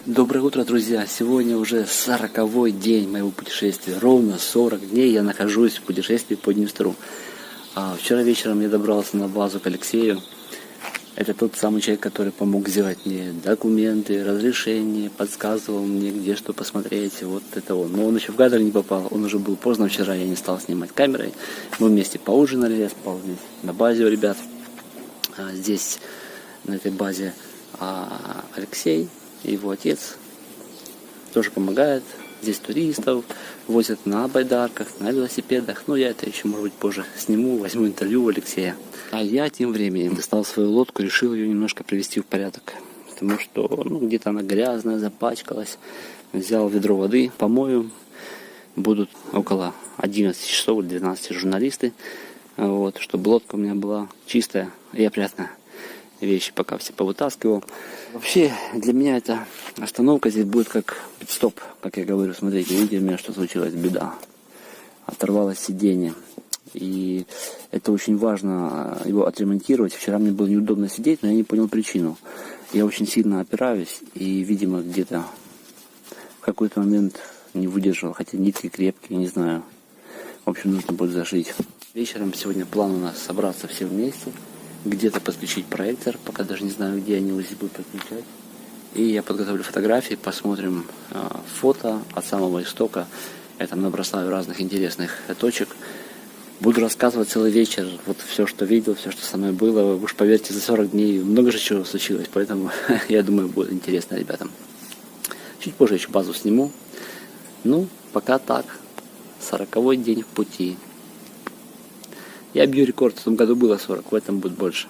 Доброе утро, друзья! Сегодня уже 40-й день моего путешествия. Ровно 40 дней я нахожусь в путешествии по Днестру. Вчера вечером я добрался на базу к Алексею. Это тот самый человек, который помог сделать мне документы, разрешения, подсказывал мне, где что посмотреть. Вот это он. Но он еще в кадр не попал. Он уже был поздно вчера, я не стал снимать камерой. Мы вместе поужинали, я спал здесь на базе у ребят. Здесь, на этой базе, Алексей и его отец тоже помогает. Здесь туристов возят на байдарках, на велосипедах. Но я это еще, может быть, позже сниму, возьму интервью у Алексея. А я тем временем достал свою лодку, решил ее немножко привести в порядок. Потому что где-то она грязная, запачкалась. Взял ведро воды, помою. Будут около 11 часов или 12 журналисты. Чтобы лодка у меня была чистая и опрятная. Вещи пока все повытаскивал. Вообще, для меня эта остановка здесь будет как пит-стоп, как я говорю. Смотрите, видите, у меня что случилось, беда. Оторвалось сиденье. И это очень важно его отремонтировать. Вчера мне было неудобно сидеть, но я не понял причину. Я очень сильно опираюсь и, видимо, где-то в какой-то момент не выдержал. Хотя нитки крепкие, не знаю. В общем, нужно будет зашить. Вечером сегодня план у нас собраться все вместе. Где-то подключить проектор, пока даже не знаю, где они его здесь будут подключать. И я подготовлю фотографии, посмотрим фото от самого истока. Я там набросаю разных интересных точек. Буду рассказывать целый вечер, вот все, что видел, все, что со мной было. Уж поверьте, за 40 дней много же чего случилось, поэтому я думаю, будет интересно ребятам. Чуть позже еще базу сниму. Пока так. 40-й день в пути. Я бью рекорд, в том году было 40, в этом будет больше.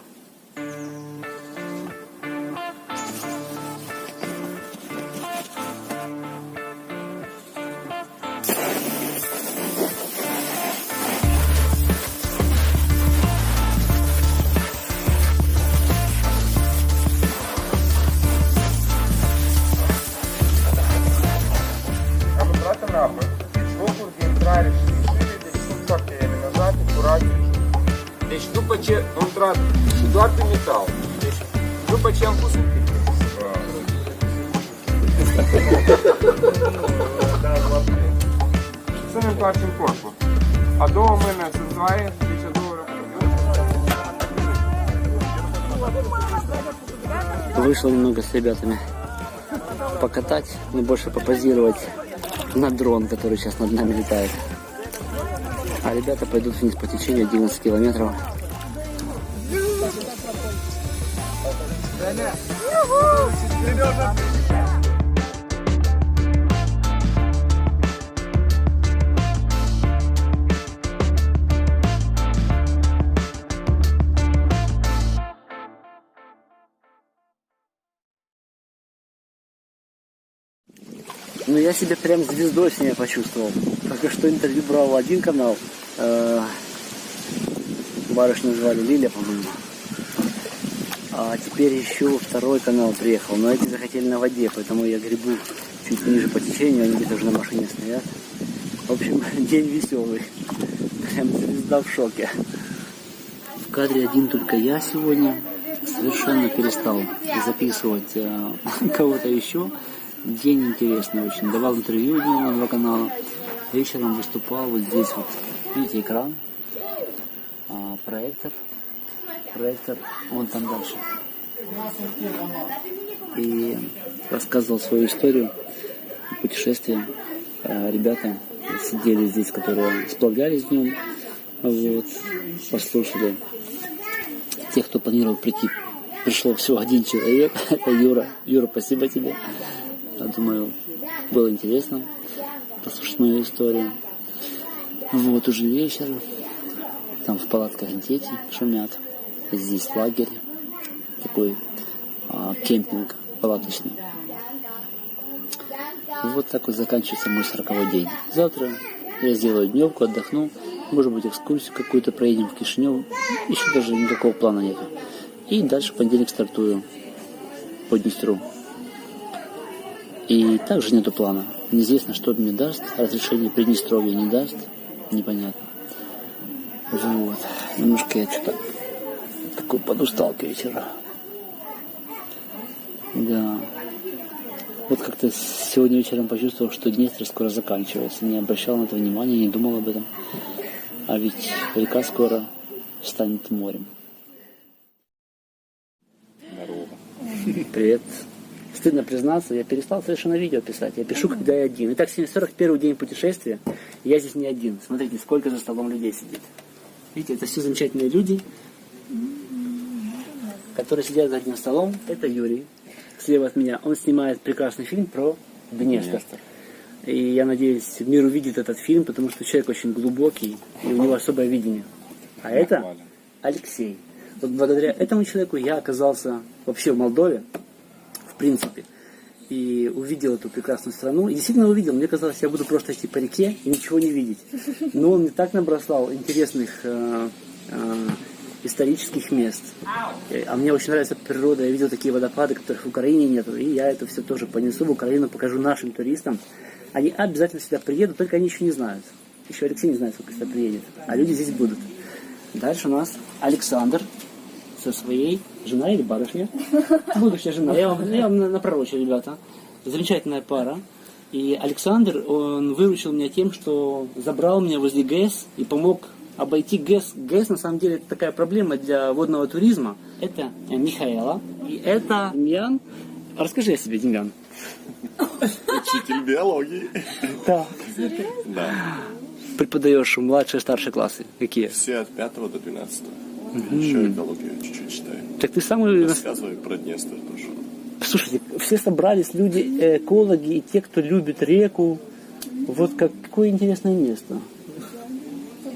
Deci după ce am intrat și doar pe metal, după ce am pus un pic, să ne întoarcem corpul. A doua mână să zoaie, deci a doua rămână. Вышло немного с ребятами покатать, но больше попозировать на дрон, который сейчас над нами летает. А ребята пойдут вниз по течению 11 километров. Я себя прям звездой сегодня почувствовал. Только что интервью брал один канал. Барышню звали Лилия, по-моему. А теперь еще второй канал приехал. Но эти захотели на воде, поэтому я гребу чуть ниже по течению. Они где-то уже на машине стоят. В общем, день веселый. Прям звезда в шоке. В кадре один только я сегодня. Совершенно перестал записывать кого-то еще. День интересный очень. Давал интервью днем на 2 канала. Вечером выступал вот здесь вот. Видите экран? Проектор. Проектор вон там дальше. И рассказывал свою историю путешествия. Ребята сидели здесь, которые сплавлялись днем. Послушали. Тех, кто планировал прийти, пришло всего 1 человек. Это Юра. Юра, спасибо тебе. Я думаю, было интересно послушать мою историю. Уже вечер. Там в палатках дети шумят. Здесь лагерь. Такой кемпинг палаточный. Вот так вот заканчивается мой 40-й день. Завтра я сделаю дневку, отдохну. Может быть, экскурсию какую-то проедем в Кишинев. Еще даже никакого плана нет. И дальше в понедельник стартую по Днестру. И также нету плана. Неизвестно, что мне даст. Разрешение Приднестровья не даст. Непонятно. Немножко я что-то такой подустал к вечеру. Да. Вот как-то сегодня вечером почувствовал, что Днестр скоро заканчивается. Не обращал на это внимания, не думал об этом. А ведь река скоро станет морем. Здорово. Привет. Стыдно признаться, я перестал совершенно видео писать. Я пишу, когда я один. Итак, сегодня 41 день путешествия. Я здесь не один. Смотрите, сколько за столом людей сидит. Видите, это все замечательные люди, которые сидят за одним столом. Это Юрий, слева от меня. Он снимает прекрасный фильм про Днестр. И я надеюсь, мир увидит этот фильм, потому что человек очень глубокий, и у него особое видение. А это Алексей. Вот благодаря этому человеку я оказался вообще в Молдове, в принципе, и увидел эту прекрасную страну. И действительно увидел. Мне казалось, я буду просто идти по реке и ничего не видеть. Но он мне так набросал интересных исторических мест. А мне очень нравится природа. Я видел такие водопады, которых в Украине нет. И я это все тоже понесу в Украину, покажу нашим туристам. Они обязательно сюда приедут, только они еще не знают. Еще Алексей не знает, сколько сюда приедет. А люди здесь будут. Дальше у нас Александр со своей женой или барышней. Будущая жена. Я вам напророчил, ребята. Замечательная пара. И Александр, он выручил меня тем, что забрал меня возле ГЭС и помог обойти ГЭС. ГЭС, на самом деле, это такая проблема для водного туризма. Это Михаила. И это Демьян. Расскажи о себе, Демьян. Учитель биологии. Да. Да. Преподаешь младшие, старшие классы. Какие? Все от 5 до 12. Еще экологию чуть-чуть читаю. Так ты самый... Рассказываю про Днестр тоже. Слушайте, все собрались люди, экологи и те, кто любит реку. Вот какое интересное место.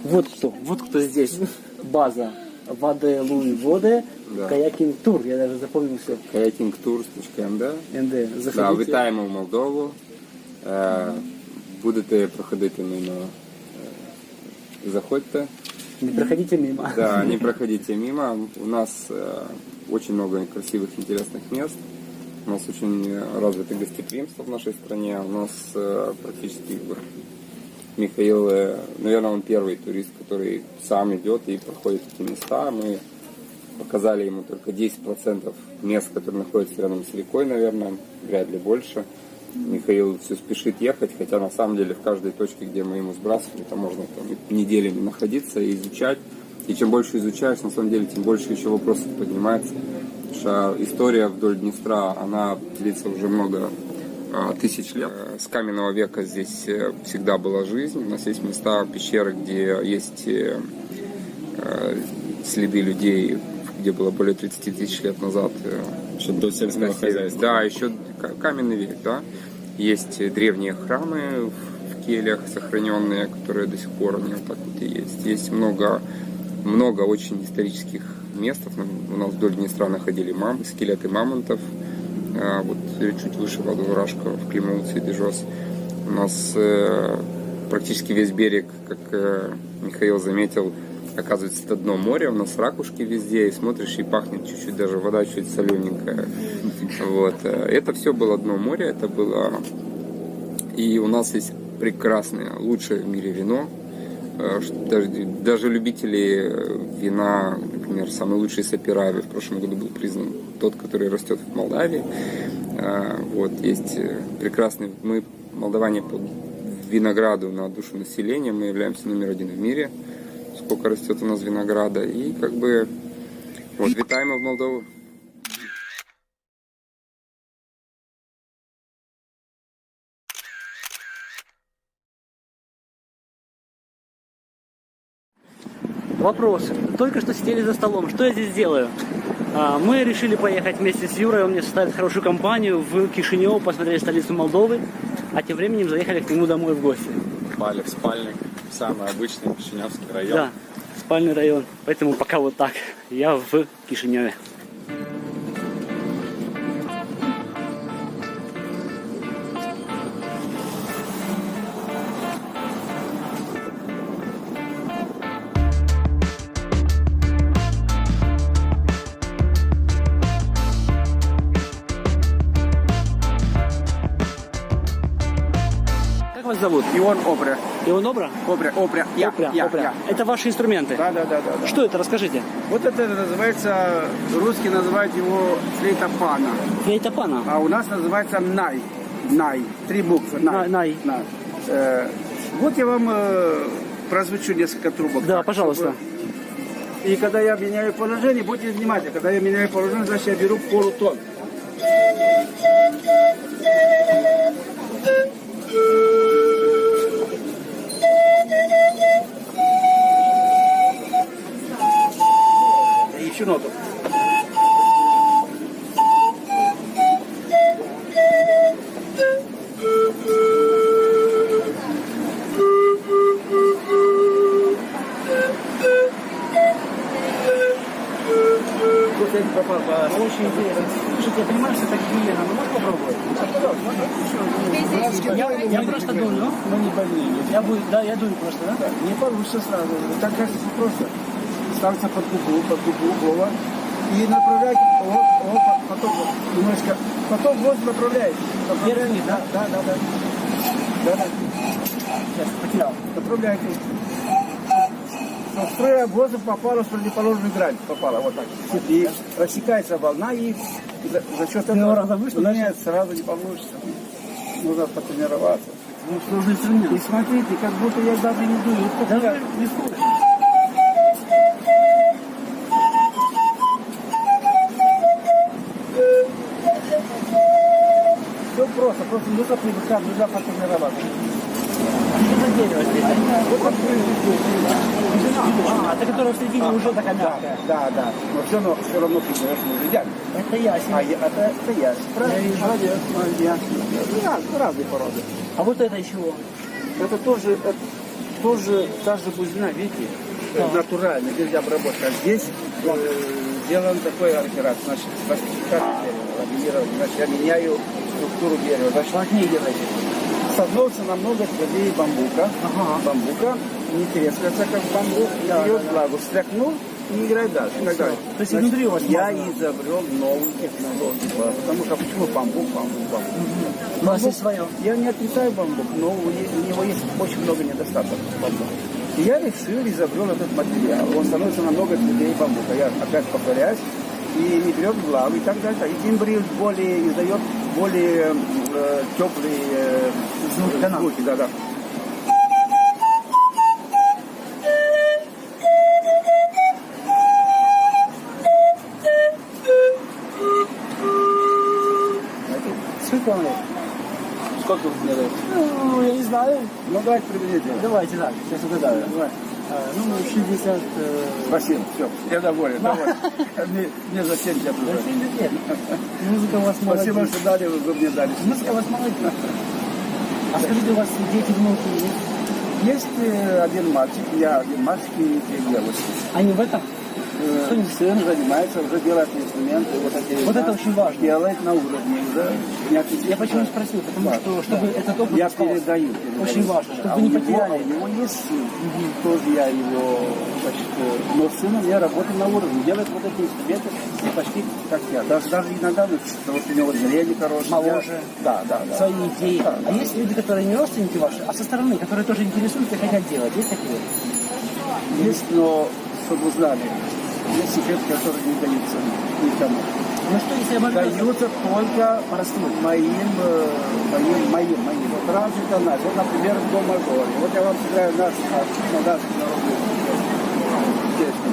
Вот кто здесь. База. Воде Луи Воде, Да. Каякинг Тур. Я даже запомнил все. Kajakingtours.md. НД. Да, Заходите. вітаємо в Молдову. Будете проходити мимо. Заходьте. Не проходите мимо. Да, не проходите мимо. У нас очень много красивых, интересных мест. У нас очень развитое гостеприимство в нашей стране. У нас практически Михаил, наверное, он первый турист, который сам идет и проходит эти места. Мы показали ему только 10% мест, которые находятся рядом с рекой, наверное, вряд ли больше. Михаил все спешит ехать, хотя на самом деле в каждой точке, где мы ему сбрасывали, там можно там неделями находиться и изучать. И чем больше изучаешь, на самом деле, тем больше еще вопросов поднимается. Потому что история вдоль Днестра, она длится уже много тысяч лет. С каменного века здесь всегда была жизнь. У нас есть места, пещеры, где есть следы людей, где было более 30 тысяч лет назад. Еще до сельского хозяйства. Да, еще каменный век, да. Есть древние храмы в кельях сохраненные, которые до сих пор они вот так вот и есть. Есть много очень исторических мест. У нас вдоль Днестра находили скелеты мамонтов. Вот чуть выше Владивостока, в Климовце и Дежос. У нас практически весь берег, как Михаил заметил, оказывается, это дно моря. У нас ракушки везде, и смотришь, и пахнет чуть-чуть, даже вода чуть солененькая. Вот. Это все было дно моря, это было... И у нас есть прекрасное, лучшее в мире вино. Даже любители вина, например, самый лучший Саперави в прошлом году был признан тот, который растет в Молдавии. Вот, есть прекрасный... Мы, молдаване, по винограду на душу населения, мы являемся номер 1 в мире. Сколько растет у нас винограда. И как бы... Вот, витаем в Молдову. Вопрос. Только что сидели за столом. Что я здесь делаю? Мы решили поехать вместе с Юрой. Он мне составит хорошую компанию в Кишинев, посмотреть столицу Молдовы. А тем временем заехали к нему домой в гости. Попали в спальник. Самый обычный Кишиневский район. Да, спальный район. Поэтому пока вот так. Я в Кишиневе. Как вас зовут? Ион Обре. Ион Обра? Обре. Опря. Это ваши инструменты? Да. Что это? Расскажите. Вот это называется, русские называют его флейта пана, Флейта пана. а у нас называется най. Най. 3 буквы. Най. Най. Вот я вам прозвучу несколько трубок. Да, так, пожалуйста. чтобы- И когда я меняю положение, будьте внимательны. Когда я меняю положение, значит я беру полутон. И еще ноту. Вот я попал по... Очень интересно. Слушайте, я понимаю, что это гиена, но можно попробовать? Я просто дую, Но не больнее. я дую просто, да? Не получится сразу. Так кажется просто. Ставится под губу голова. И направляете, потом немножко, потом воздух направляете. Первый вид, да? Да. Сейчас, потерял. Направляете. Чтобы струя воздуха попала в противоположную грань. Попала вот так. И рассекается волна, и за счет этого... раза вышло, Нет, сразу не получится. Нужно потренироваться. Ну, сложный инструмент. И смотрите, как будто я даже не дую. Даже не слушай. Все просто нужно привыкать, нужно потренироваться. Что за дерево здесь? Это которое в середине уже такая мягкая. Да. Но все равно признаешь, что уже идеально. Это ясень. Это ясно. Правильно, молодец, молодец. Разные породы. А вот это еще. Это тоже та же бузина, видите, натуральная, без обработки. А здесь сделан такой операция, значит, классификация дерева, значит, я меняю структуру дерева. Значит, Плотнее делайте. становится намного твердее бамбука. Бамбука не трескается, как бамбук, берет влагу, стряхнул и играет дальше. И так далее. То есть внутри у вас я можно? изобрел новую технологию, потому что почему бамбук? У вас есть свое. Я не отрицаю бамбук, но у него есть очень много недостатков бамбука. И я решил, изобрел этот материал. Он становится намного твердее бамбука. Я опять повторяюсь. И не берет влагу и так далее. И тимбрил издает более теплые звуки. Да. Сколько вам лет? Сколько мне дают? Ну, я не знаю. Ну, давайте приблизительно. Давайте, да. Сейчас угадаю. Давай. Ну, 60... Спасибо, все, я доволен. Мне за 70 лет уже. 70 лет. Музыка у вас молодец. Спасибо, что дали, вы мне дали. Музыка у вас молодец. А скажите, у вас дети, внуки есть? Есть один мальчик и 3 девушки. Они в этом? Сын занимается, уже делает инструменты. Вот это очень важно. Делает на уровне уже. Я почему спросил? Потому что, чтобы этот опыт Я остался. передаю. Очень важно, чтобы А вы у не него- потеряли. У него есть сын. Тоже я его, значит, но с сыном я работаю на уровне. Делает вот эти инструменты почти как я. Даже иногда лучше, потому что у него зрение хорошее. Моложе. Да. Свои идеи. Да. А есть люди, которые не родственники ваши, а со стороны, которые тоже интересуются и хотят делать? Есть такие? Есть, но, чтобы вы знали, есть секреты, которые не даются никому. Ну что, если обожать? Даются только моим. Вот разве это наш. Вот, например, в Дома горе. Вот я вам сыграю наш молдавский народный песню.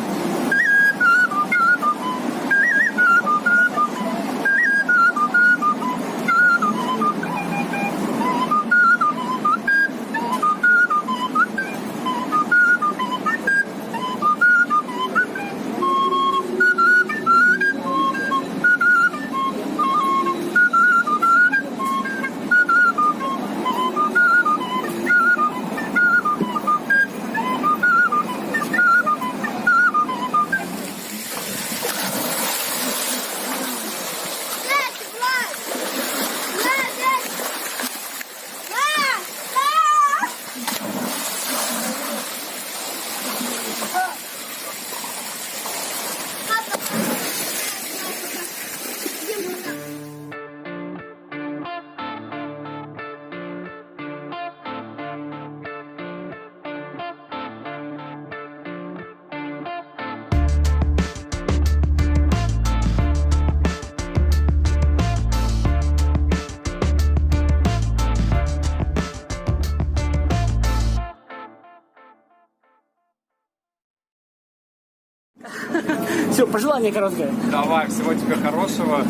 Все, пожелание короткое. Давай, всего тебе хорошего,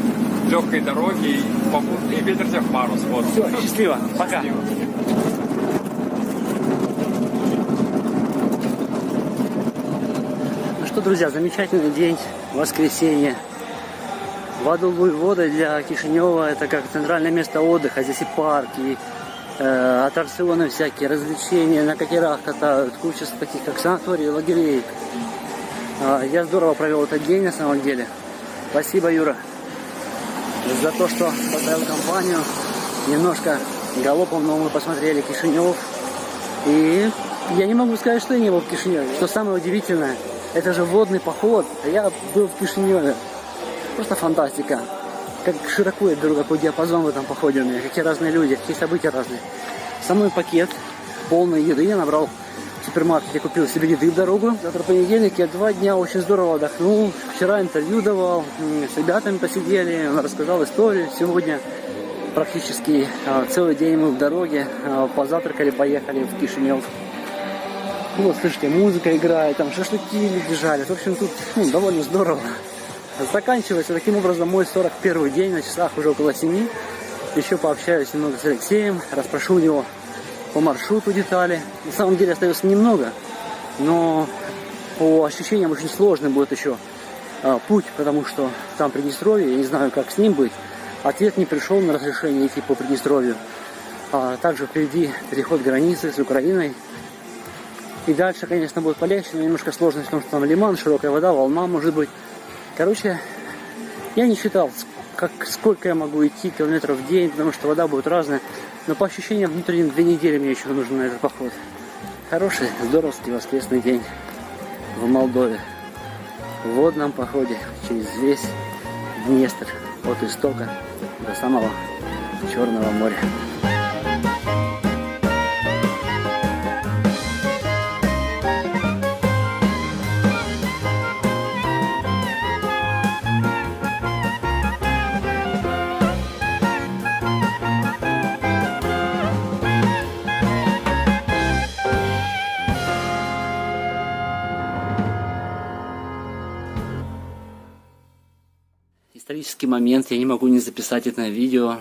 легкой дороги и ветер тебе в парус. Вот. Все, счастливо. Пока. Счастливо. Ну что, друзья, замечательный день, воскресенье. Воды для Кишинева это как центральное место отдыха. Здесь и парки, аттракционы всякие, развлечения, на катерах катают, куча таких как санаторий, лагерей. Я здорово провел этот день на самом деле. Спасибо, Юра, за то, что поставил компанию. Немножко галопом, но мы посмотрели Кишинев. И я не могу сказать, что я не был в Кишиневе. Что самое удивительное, это же водный поход, а я был в Кишиневе. Просто фантастика. Как широко и друг какой диапазон в этом походе у меня, какие разные люди, какие события разные. Со мной пакет полной еды я набрал в супермаркете, купил себе еды в дорогу. Завтра понедельник, я 2 дня очень здорово отдохнул. Вчера интервью давал, с ребятами посидели, он рассказал историю. Сегодня практически целый день мы в дороге, позавтракали, поехали в Кишинев. Вот, слышите, музыка играет, там шашлыки люди жарят. В общем, тут довольно здорово. Заканчивается таким образом мой 41-й день, на часах уже около 7. Еще пообщаюсь немного с Алексеем, расспрошу у него по маршруту детали. На самом деле остается немного, но по ощущениям очень сложный будет еще путь, потому что там Приднестровье, я не знаю, как с ним быть. Ответ не пришел на разрешение идти по Приднестровью. Также впереди переход границы с Украиной. И дальше, конечно, будет полегче, но немножко сложность в том, что там лиман, широкая вода, волна может быть. Короче, я не считал, сколько я могу идти километров в день, потому что вода будет разная. Но по ощущениям, внутренним 2 недели мне еще нужно на этот поход. Хороший, здоровский воскресный день в Молдове. В водном походе через весь Днестр. От истока до самого Черного моря. Исторический момент, я не могу не записать это на видео.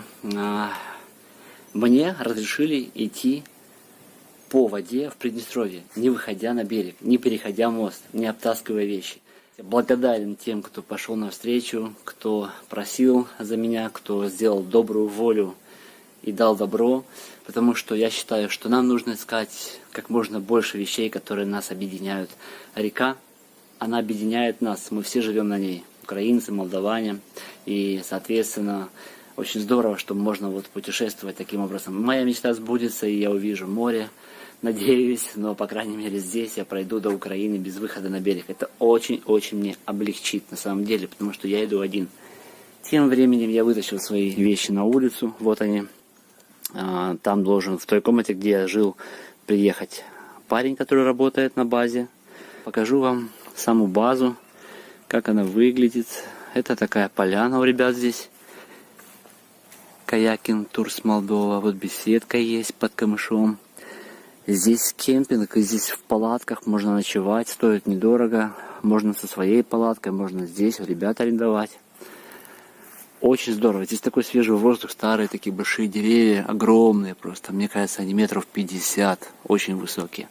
Мне разрешили идти по воде в Приднестровье, не выходя на берег, не переходя мост, не обтаскивая вещи. Я благодарен тем, кто пошел навстречу, кто просил за меня, кто сделал добрую волю и дал добро, потому что я считаю, что нам нужно искать как можно больше вещей, которые нас объединяют. Река, она объединяет нас, мы все живем на ней. Украинцы, молдаване, и, соответственно, очень здорово, что можно вот путешествовать таким образом. Моя мечта сбудется, и я увижу море, надеюсь, но, по крайней мере, здесь я пройду до Украины без выхода на берег. Это очень-очень мне облегчит, на самом деле, потому что я иду один. Тем временем я вытащил свои вещи на улицу, вот они. Там должен, в той комнате, где я жил, приехать парень, который работает на базе. Покажу вам саму базу. Как она выглядит. Это такая поляна у ребят здесь. Каякинг Турс Молдова. Вот беседка есть под камышом. Здесь кемпинг, и здесь в палатках можно ночевать. Стоит недорого. Можно со своей палаткой, можно здесь у ребят арендовать. Очень здорово. Здесь такой свежий воздух, старые такие большие деревья, огромные просто. Мне кажется, они метров 50. Очень высокие.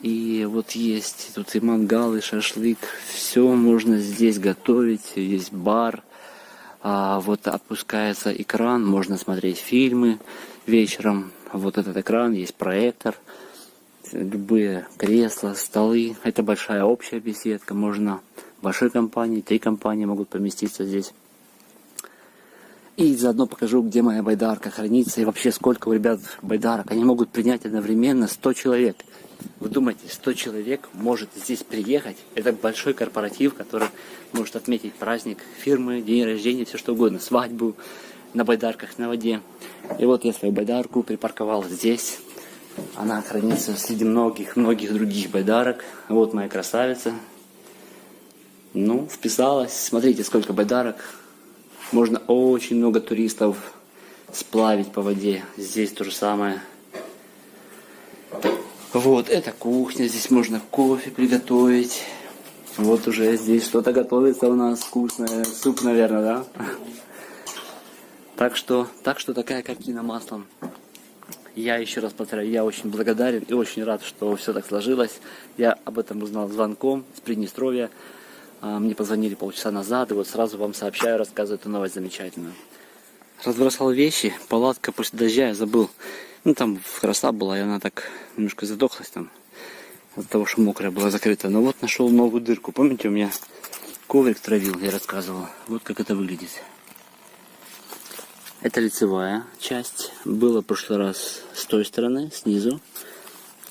И вот есть тут и мангал, и шашлык. Все можно здесь готовить. Есть бар. Вот опускается экран. Можно смотреть фильмы вечером. Вот этот экран. Есть проектор. Любые кресла, столы. Это большая общая беседка. Можно большой компании, 3 компании могут поместиться здесь. И заодно покажу, где моя байдарка хранится. И вообще, сколько у ребят байдарок. Они могут принять одновременно 100 человек. Вы думаете, 100 человек может здесь приехать? Это большой корпоратив, который может отметить праздник фирмы, день рождения, все что угодно, свадьбу на байдарках на воде. И вот я свою байдарку припарковал здесь. Она хранится среди многих других байдарок. Вот моя красавица. Ну, вписалась. Смотрите, сколько байдарок. Можно очень много туристов сплавить по воде. Здесь то же самое. Вот, это кухня, здесь можно кофе приготовить. Вот уже здесь что-то готовится у нас вкусное. Суп, наверное, да? Так что такая картина маслом. Я еще раз повторяю, я очень благодарен и очень рад, что все так сложилось. Я об этом узнал звонком с Приднестровья. Мне позвонили полчаса назад, и вот сразу вам сообщаю, рассказываю эту новость замечательную. Разбросал вещи, палатка после дождя, я забыл. Ну там роса была, и она так немножко задохлась там. От того, что мокрая была закрыта. Но вот нашел новую дырку. Помните, у меня коврик травил, я рассказывал. Вот как это выглядит. Это лицевая часть. Было в прошлый раз с той стороны, снизу.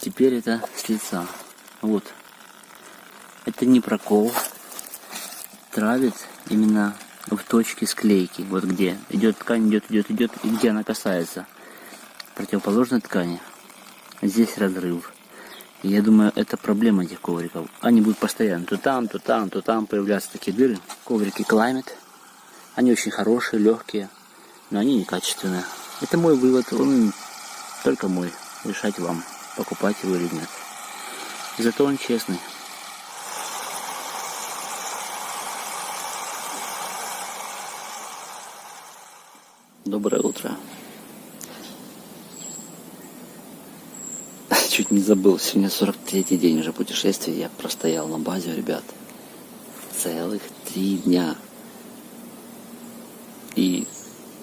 Теперь это с лица. Вот. Это не прокол. Травит именно в точке склейки. Вот где. Идет ткань, идет. И где она касается противоположной ткани. Здесь разрыв. И я думаю, это проблема этих ковриков. Они будут постоянно то там появляться такие дыры. Коврики Climate. Они очень хорошие, легкие. Но они некачественные. Это мой вывод, он только мой. Решать вам, покупать его или нет. Зато он честный. Доброе утро. Чуть не забыл, сегодня 43-й день уже путешествия. Я простоял на базе, ребят. Целых 3 дня. И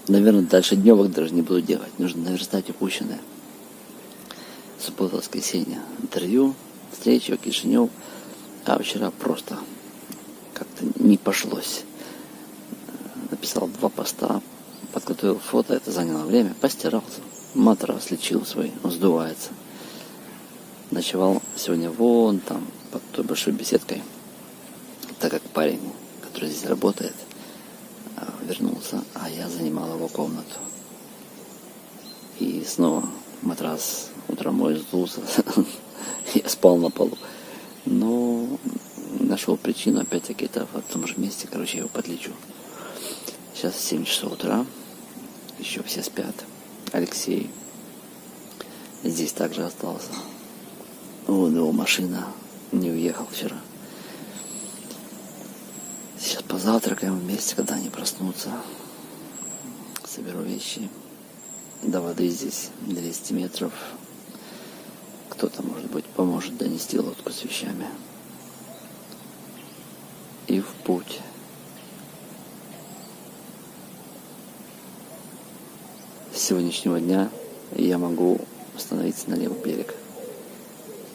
наверное, дальше дневок даже не буду делать. Нужно наверстать упущенное. Суббота, воскресенье. Интервью, встреча, Кишинев. А вчера просто как-то не пошлось. Написал 2 поста, подготовил фото, это заняло время. Постирался. Матрас лечил свой, он сдувается. Ночевал сегодня вон там, под той большой беседкой. Так как парень, который здесь работает, вернулся, а я занимал его комнату. И снова матрас утром мой сдулся. Я спал на полу. Но нашел причину, опять-таки, это в том же месте. Короче, я его подлечу. Сейчас 7 часов утра. Еще все спят. Алексей здесь также остался. Вон его машина. Не уехал вчера. Сейчас позавтракаем вместе, когда они проснутся. Соберу вещи. До воды здесь 200 метров. Кто-то, может быть, поможет донести лодку с вещами. И в путь. С сегодняшнего дня я могу становиться на левый берег.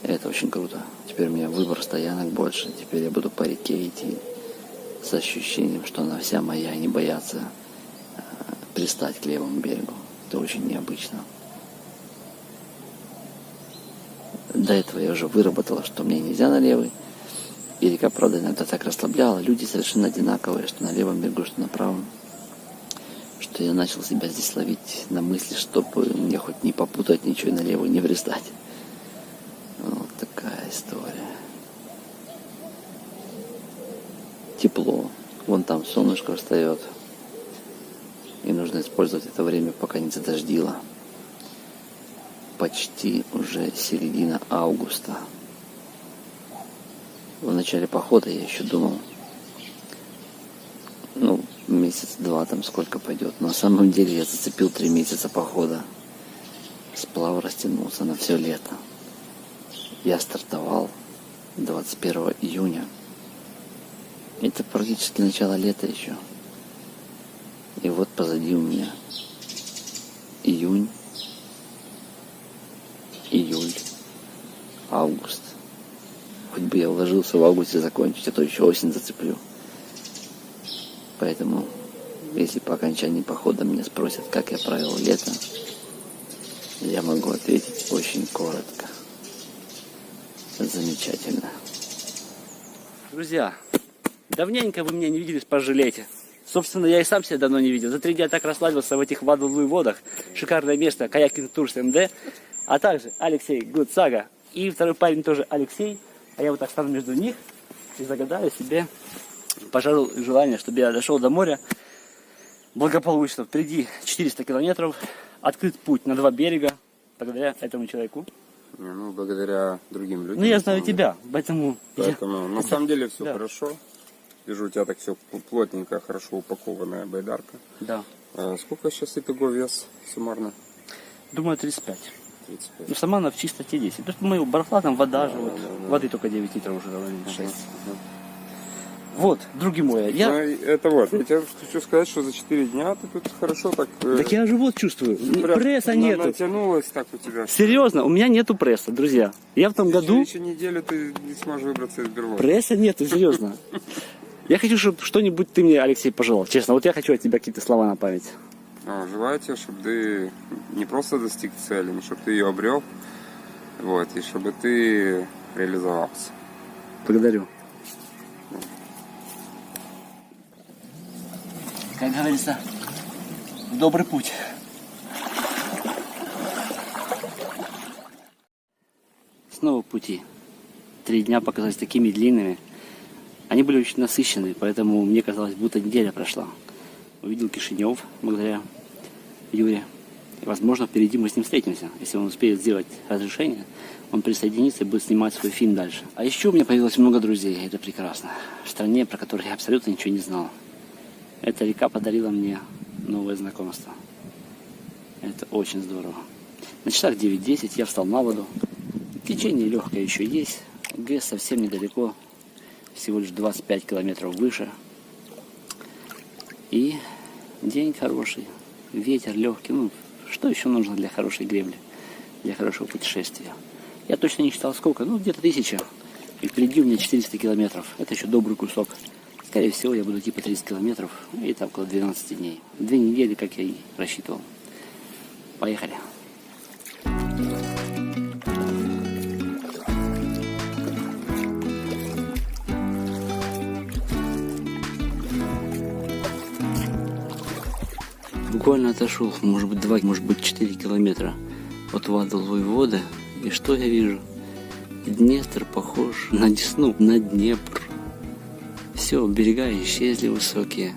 Это очень круто. Теперь у меня выбор стоянок больше. Теперь я буду по реке идти с ощущением, что она вся моя, и не бояться пристать к левому берегу. Это очень необычно. До этого я уже выработала, что мне нельзя на левый. И река, правда, иногда так расслабляла. Люди совершенно одинаковые, что на левом берегу, что на правом. Что я начал себя здесь ловить на мысли, чтобы мне хоть не попутать ничего и на левую не пристать. Вот такая история. Тепло. Вон там солнышко встает. И нужно использовать это время, пока не задождило. Почти уже середина августа. В начале похода я еще думал, месяц-два там сколько пойдет. Но на самом деле я зацепил 3 месяца похода. Сплав растянулся на все лето. Я стартовал 21 июня. Это практически начало лета еще. И вот позади у меня июнь, июль, август. Хоть бы я уложился в августе закончить, а то еще осень зацеплю. Поэтому, если по окончании похода меня спросят, как я провел лето, я могу ответить очень коротко. Замечательно. Друзья, давненько вы меня не видели, пожалейте. Собственно, я и сам себя давно не видел. За 3 дня так расслабился в этих водных водах. Шикарное место, каякинг Tours МД. А также Алексей Гудсага и второй парень тоже Алексей. А я вот так стану между них и загадаю себе, пожалуй, желание, чтобы я дошел до моря благополучно. Впереди 400 километров. Открыт путь на 2 берега благодаря этому человеку. Не, ну, благодаря другим людям. Ну, я на знаю самом деле. тебя, поэтому... Поэтому на самом деле все Да. хорошо. Вижу, у тебя так все плотненько, хорошо упакованная байдарка. Да. А сколько сейчас итого вес суммарно? Думаю, 35. 35. Ну, сама она в чистоте 10. То есть мы барахла, там вода же, вот. Воды только 9 литров уже дала, 6. Вот, други мои, Ну, я... это вот, я тебе хочу сказать, что за 4 дня ты тут хорошо так... Так я живот чувствую, прям пресса нету. натянулось так у тебя. Серьезно, у меня нету пресса, друзья. Я в том году... Еще неделю ты не сможешь выбраться из берлоги. Пресса нету, серьезно. Я хочу, чтобы что-нибудь ты мне, Алексей, пожелал. Честно, вот я хочу от тебя какие-то слова на память. Желаю тебе, чтобы ты не просто достиг цели, но чтобы ты ее обрел. Вот, и чтобы ты реализовался. Благодарю. Как говорится, в добрый путь. Снова пути. 3 дня показались такими длинными. Они были очень насыщенные, поэтому мне казалось, будто неделя прошла. Увидел Кишинев благодаря Юре. И, возможно, впереди мы с ним встретимся. Если он успеет сделать разрешение, он присоединится и будет снимать свой фильм дальше. А еще у меня появилось много друзей, это прекрасно. В стране, про которую я абсолютно ничего не знал. Эта река подарила мне новое знакомство. Это очень здорово. На часах 9:10 я встал на воду. Течение легкое еще есть. ГЭС совсем недалеко. Всего лишь 25 километров выше. И день хороший. Ветер легкий. Ну, что еще нужно для хорошей гребли? Для хорошего путешествия? Я точно не считал сколько. Ну, где-то 1000. И впереди у меня 400 километров. Это еще добрый кусок. Скорее всего, я буду идти по 30 километров. И там около 12 дней. 2 недели, как я и рассчитывал. Поехали. Буквально отошел, может быть, 2, может быть, 4 километра от Вадовой воды. И что я вижу? Днестр похож на Десну, на Днепр. Все, берега исчезли высокие.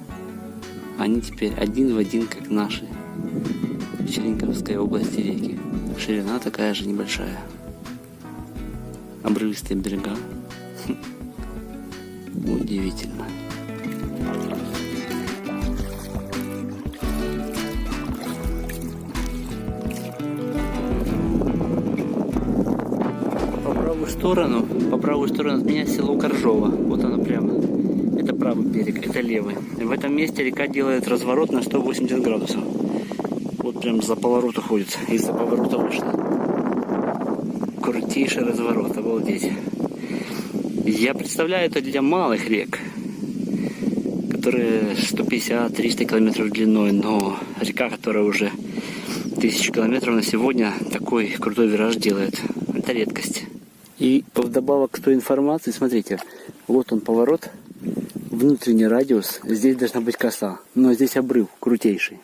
Они теперь один в один, как наши. В Черниговской области реки. Ширина такая же небольшая. Обрывистые берега. Удивительно. По правую сторону от меня село Коржово. Вот оно прямо. Это правый берег, это левый. В этом месте река делает разворот на 180 градусов. Вот прям за поворот уходит. Из-за поворота вышло. Крутейший разворот, обалдеть. Я представляю это для малых рек, которые 150-300 километров длиной. Но река, которая уже 1000 километров на сегодня, такой крутой вираж делает. Это редкость. И вдобавок к той информации, смотрите, вот он поворот, внутренний радиус, здесь должна быть коса, но здесь обрыв крутейший.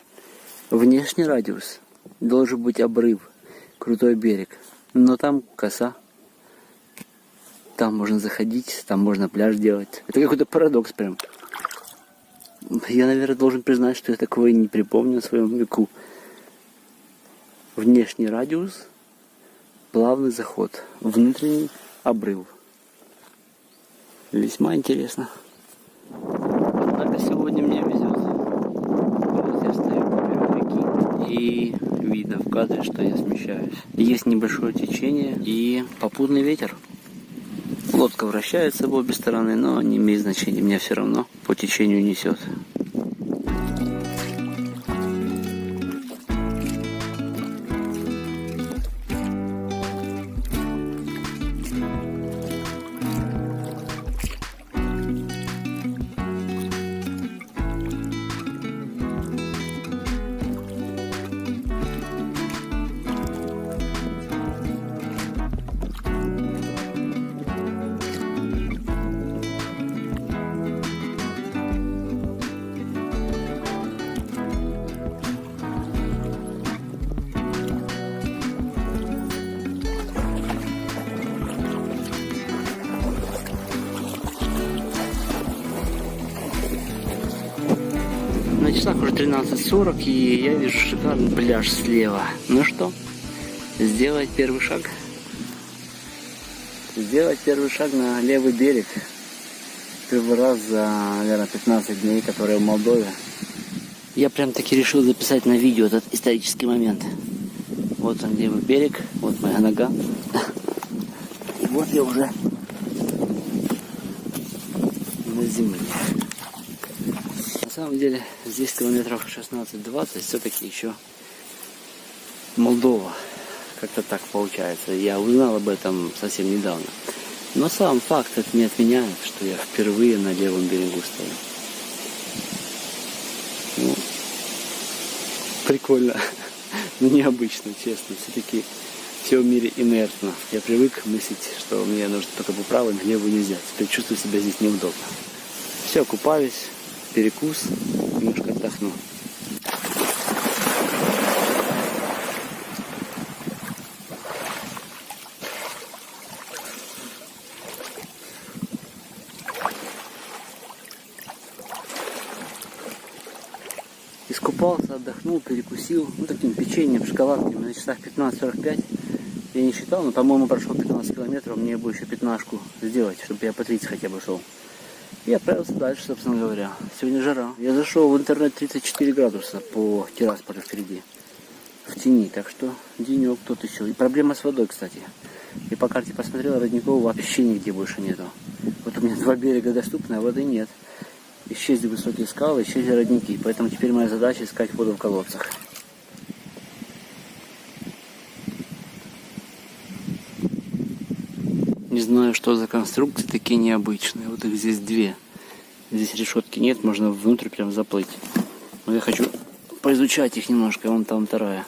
Внешний радиус должен быть обрыв, крутой берег, но там коса. Там можно заходить, там можно пляж делать. Это какой-то парадокс прям. Я, наверное, должен признать, что я такого и не припомню в своем веку. Внешний радиус, плавный заход, внутренний обрыв. Весьма интересно. Однако сегодня мне везет. Вот я стою по берегу реки, и видно в кадре, что я смещаюсь. Есть небольшое течение и попутный ветер. Лодка вращается в обе стороны, но не имеет значения, меня все равно по течению несет. На часах уже 13:40, и я вижу шикарный пляж слева. Ну что, сделать первый шаг? сделать первый шаг на левый берег. Первый раз за, наверное, 15 дней, которые в Молдове. Я прям таки решил записать на видео этот исторический момент. Вот он, левый берег, вот моя нога. И вот я уже на земле. На самом деле здесь километров 16-20, все-таки еще Молдова. Как-то так получается. Я узнал об этом совсем недавно. Но сам факт это не отменяет, что я впервые на левом берегу стою. Ну, прикольно, но необычно, честно. Все-таки все в мире инертно. Я привык мыслить, что мне нужно только по правой, на левую нельзя. Теперь чувствую себя здесь неудобно. Все, купаюсь, перекус, немножко отдохну. Искупался, отдохнул, перекусил, ну, таким печеньем, шоколадками на часах 15:45. Я не считал, но, по-моему, прошел 15 километров, мне бы еще 15 сделать, чтобы я по 30 хотя бы шел. И отправился дальше, собственно говоря. Сегодня жара. Я зашел в интернет 34 градуса по Тирасполю впереди. В тени, так что денек тут еще. И проблема с водой, кстати. И по карте посмотрел, родников вообще нигде больше нету. Вот у меня 2 берега доступны, а воды нет. Исчезли высокие скалы, исчезли родники. Поэтому теперь моя задача искать воду в колодцах. Не знаю, что за конструкции такие необычные. Вот их здесь 2. Здесь решетки нет, можно внутрь прям заплыть. Но я хочу поизучать их немножко. Вон там 2.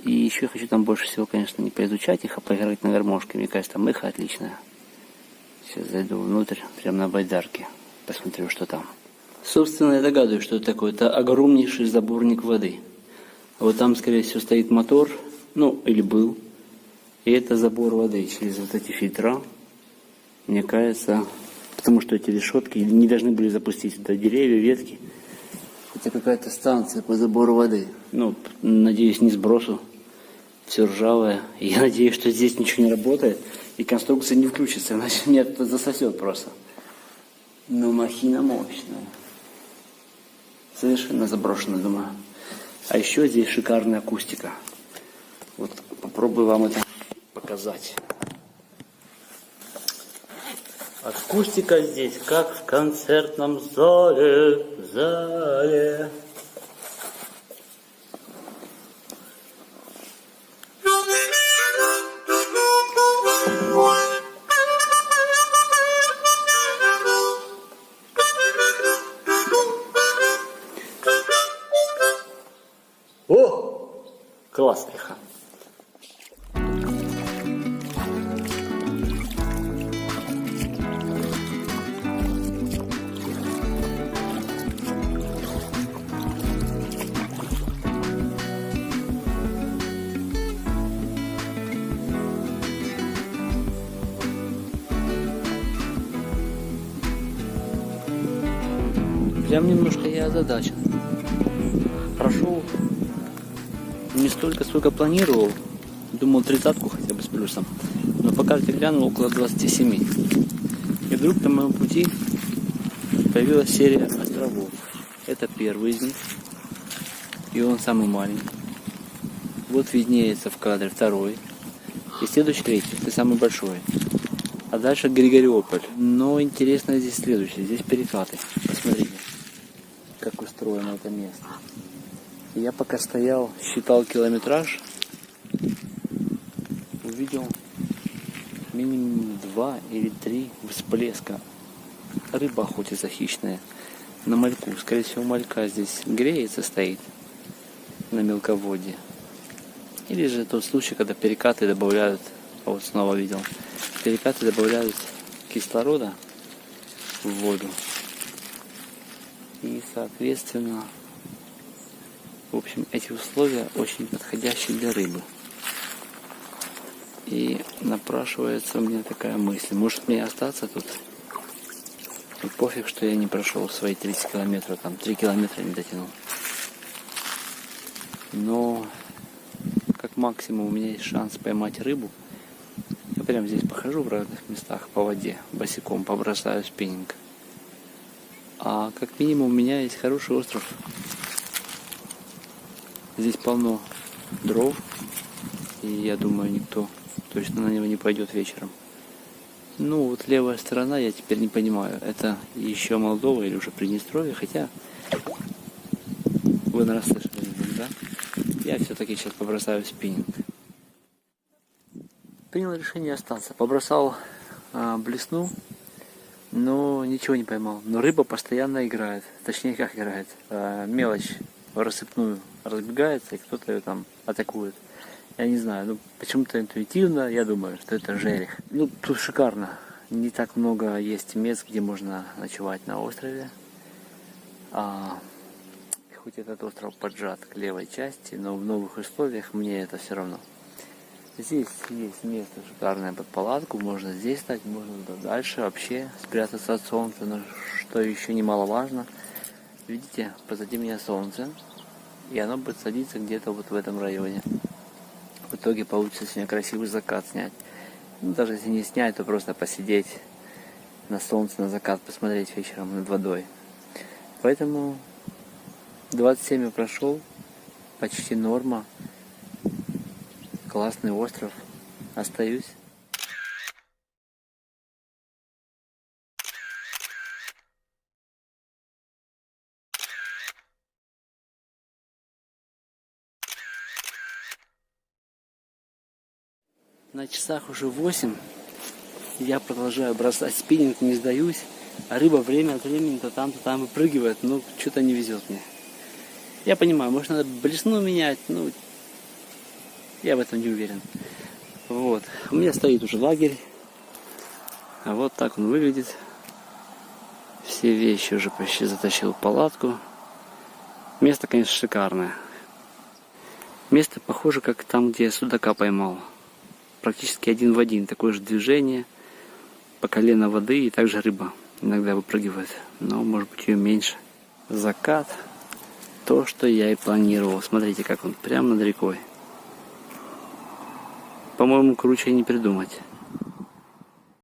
И еще я хочу там больше всего, конечно, не поизучать их, а поиграть на гармошке. Мне кажется, там эхо отличное. Сейчас зайду внутрь, прям на байдарке. Посмотрю, что там. Собственно, я догадываюсь, что это такое. Это огромнейший заборник воды. А вот там, скорее всего, стоит мотор. Ну, или был. И это забор воды через вот эти фильтра. Мне кажется, потому что эти решетки не должны были запустить сюда деревья, ветки. Это какая-то станция по забору воды. Ну, надеюсь, не сброшу. Все ржавое. И я надеюсь, что здесь ничего не работает. И конструкция не включится, иначе меня это засосет просто. Но махина мощная. Совершенно заброшенная, думаю. А еще здесь шикарная акустика. Вот попробую вам это показать. Акустика здесь как в концертном зале. О! Класс эхо. Прям немножко я озадачен. Прошел не столько, сколько планировал. Думал 30-ку хотя бы с плюсом. Но по карте глянул около 27. И вдруг на моем пути появилась серия островов. Это первый из них. И он самый маленький. Вот виднеется в кадре 2. И следующий 3. Это самый большой. А дальше Григориополь. Но интересно здесь следующее. Здесь перекаты. Посмотрите, как устроено это место. Я пока стоял, считал километраж, увидел минимум 2 или 3 всплеска. Рыба охотится хищная на мальку. Скорее всего, малька здесь греется, стоит на мелководье. Или же тот случай, когда перекаты добавляют, а вот снова видел, перекаты добавляют кислорода в воду. И, соответственно, в общем, эти условия очень подходящие для рыбы. И напрашивается у меня такая мысль. Может мне остаться тут? И пофиг, что я не прошел свои 30 километров. Там 3 километра не дотянул. Но как максимум у меня есть шанс поймать рыбу. Я прямо здесь похожу в разных местах по воде, босиком побросаю спиннинг. А как минимум у меня есть хороший остров. Здесь полно дров, и я думаю, никто точно на него не пойдет вечером. Ну, вот левая сторона, я теперь не понимаю, это еще Молдова или уже Приднестровье, хотя вы, наверное, слышали, да? Я все-таки сейчас побросаю спиннинг. Принял решение остаться. Побросал блесну, но ничего не поймал. Но рыба постоянно играет. Точнее, как играет. Мелочь в рассыпную разбегается, и кто-то ее там атакует. Я не знаю, ну почему-то интуитивно я думаю, что это жерех. Ну, тут шикарно. Не так много есть мест, где можно ночевать на острове. Хоть этот остров поджат к левой части, но в новых условиях мне это все равно. Здесь есть место шикарное под палатку, можно здесь стать, можно дальше вообще спрятаться от солнца. Но что еще немаловажно, видите, позади меня солнце, и оно будет садиться где-то вот в этом районе. В итоге получится сегодня красивый закат снять. Ну, даже если не снять, то просто посидеть на солнце, на закат, посмотреть вечером над водой. Поэтому 27 я прошел, почти норма. Классный остров. Остаюсь. На часах уже 8. Я продолжаю бросать спиннинг, не сдаюсь. А рыба время от времени то там выпрыгивает, но что-то не везет мне. Я понимаю, может надо блесну менять, ну я в этом не уверен. Вот. У меня стоит уже лагерь. А вот так он выглядит. Все вещи уже почти затащил в палатку. Место, конечно, шикарное. Место похоже, как там, где я судака поймал. Практически один в один. Такое же движение. По колено воды и также рыба иногда выпрыгивает. Но может быть ее меньше. Закат. То, что я и планировал. Смотрите, как он прямо над рекой. По-моему, круче не придумать.